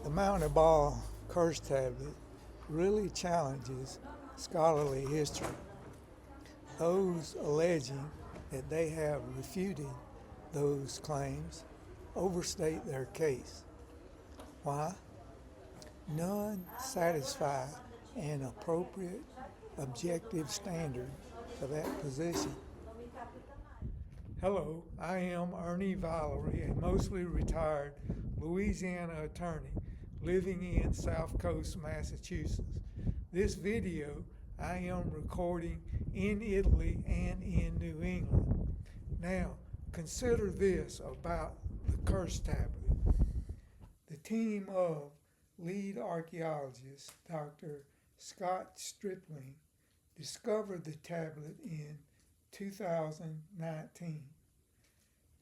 The Mount Ebal Curse Tablet really challenges scholarly history. Those alleging that they have refuted those claims overstate their case. Why? None satisfy an appropriate objective standard for that position. Hello, I am Ernie Valerie, a mostly retired Louisiana attorney living in South Coast, Massachusetts. This video I am recording in Italy and in New England. Now, consider this about the Curse Tablet. The team of lead archaeologist Dr. Scott Stripling discovered the tablet in 2019.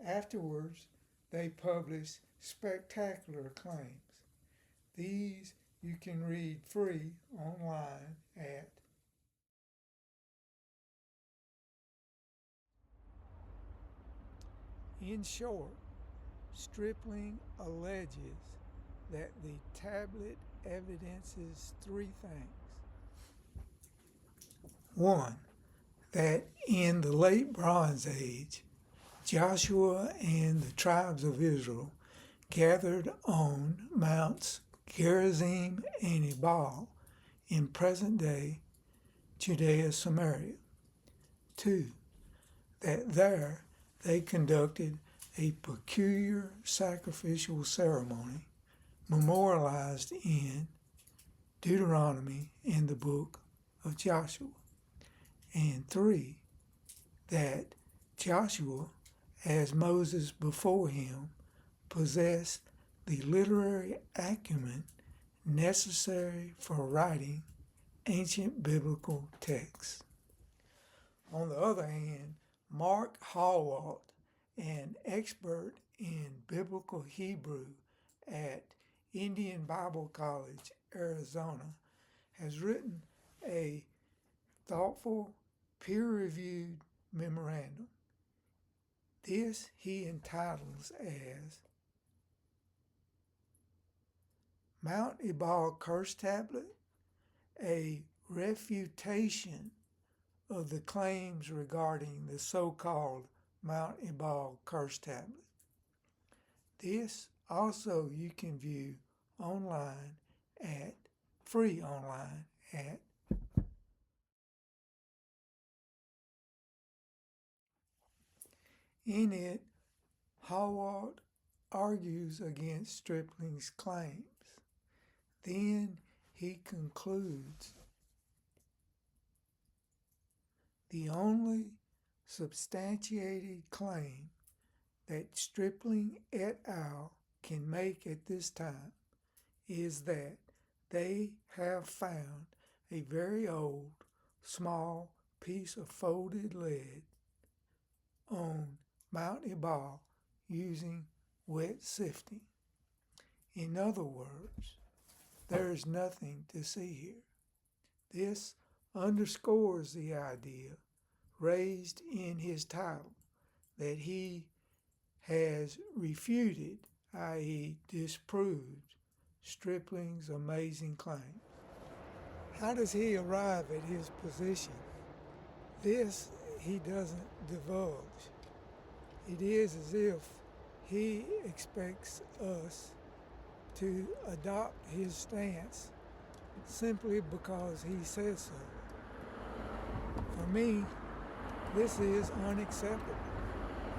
Afterwards, they published spectacular claims. These you can read free online at In short, Stripling alleges that the tablet evidences three things. One, that in the late Bronze Age, Joshua and the tribes of Israel gathered on Mounts Gerizim and Ebal in present-day Judea-Samaria. Two, that there they conducted a peculiar sacrificial ceremony memorialized in Deuteronomy and the book of Joshua. And three, that Joshua, as Moses before him, possessed the literary acumen necessary for writing ancient biblical texts. On the other hand, Mark Hallwalt, an expert in biblical Hebrew at Indian Bible College, Arizona, has written a thoughtful, peer-reviewed memorandum. This he entitles as Mount Ebal Curse Tablet, a refutation of the claims regarding the so-called Mount Ebal Curse Tablet. This also you can view free online at In it, Hallwalt argues against Stripling's claims. Then he concludes, the only substantiated claim that Stripling et al. Can make at this time is that they have found a very old, small piece of folded lead on Mount Ebal using wet sifting. In other words, there is nothing to see here. This underscores the idea raised in his title that he has refuted, i.e. disproved, Stripling's amazing claim. How does he arrive at his position? This he doesn't divulge. It is as if he expects us to adopt his stance simply because he says so. For me, this is unacceptable,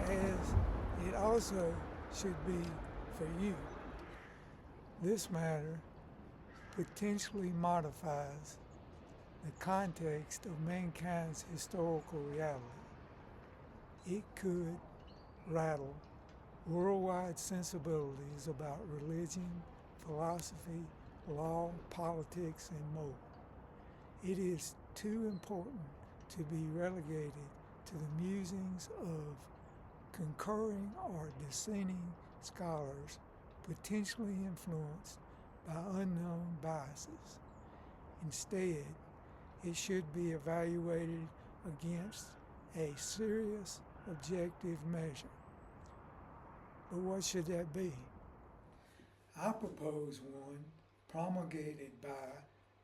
as it also should be for you. This matter potentially modifies the context of mankind's historical reality. It could rattle worldwide sensibilities about religion, philosophy, law, politics, and more. It is too important to be relegated to the musings of concurring or dissenting scholars potentially influenced by unknown biases. Instead, it should be evaluated against a serious objective measure. But what should that be? I propose one promulgated by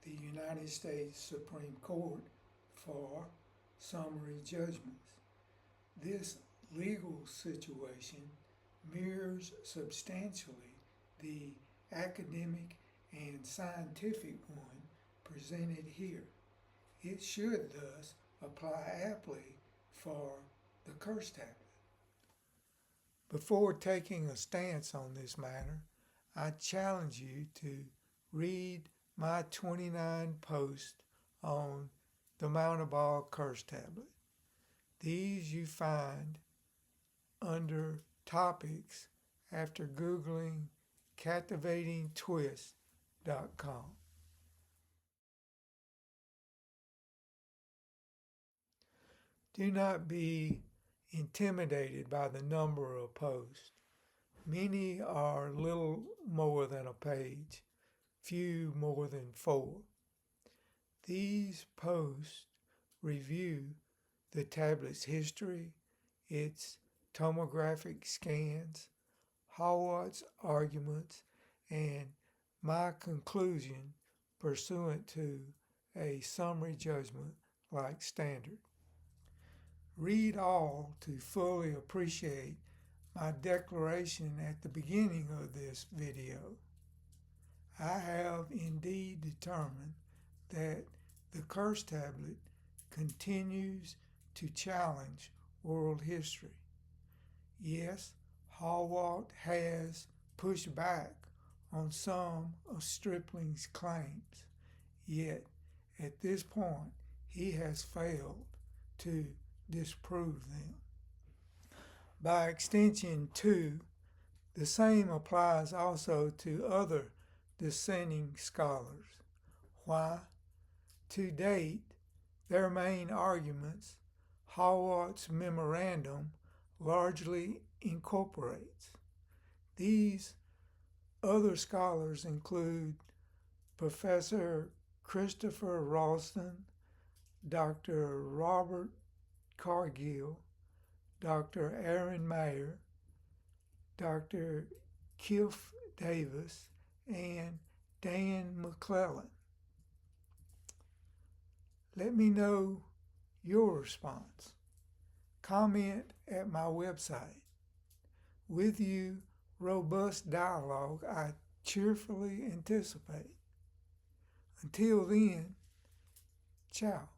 the United States Supreme Court for summary judgments. This legal situation mirrors substantially the academic and scientific one presented here. It should thus apply aptly for the Curse Tablet. Before taking a stance on this matter, I challenge you to read my 29 posts on the Mount Ebal Curse Tablet. These you find under topics after Googling captivatingtwist.com. Do not be intimidated by the number of posts. Many are little more than a page, few more than 4. These posts review the tablet's history, its tomographic scans, Howard's arguments, and my conclusion pursuant to a summary judgment like standard. Read all to fully appreciate my declaration at the beginning of this video. I have indeed determined that the Curse Tablet continues to challenge world history. Yes, Howard has pushed back on some of Stripling's claims, yet at this point he has failed to disprove them. By extension, too, the same applies also to other dissenting scholars. Why? To date, their main arguments, Howard's memorandum largely incorporates. These other scholars include Professor Christopher Ralston, Dr. Robert Cargill, Dr. Aaron Mayer, Dr. Keith Davis, and Dan McClellan. Let me know your response. Comment at my website. With you, robust dialogue I cheerfully anticipate. Until then, ciao.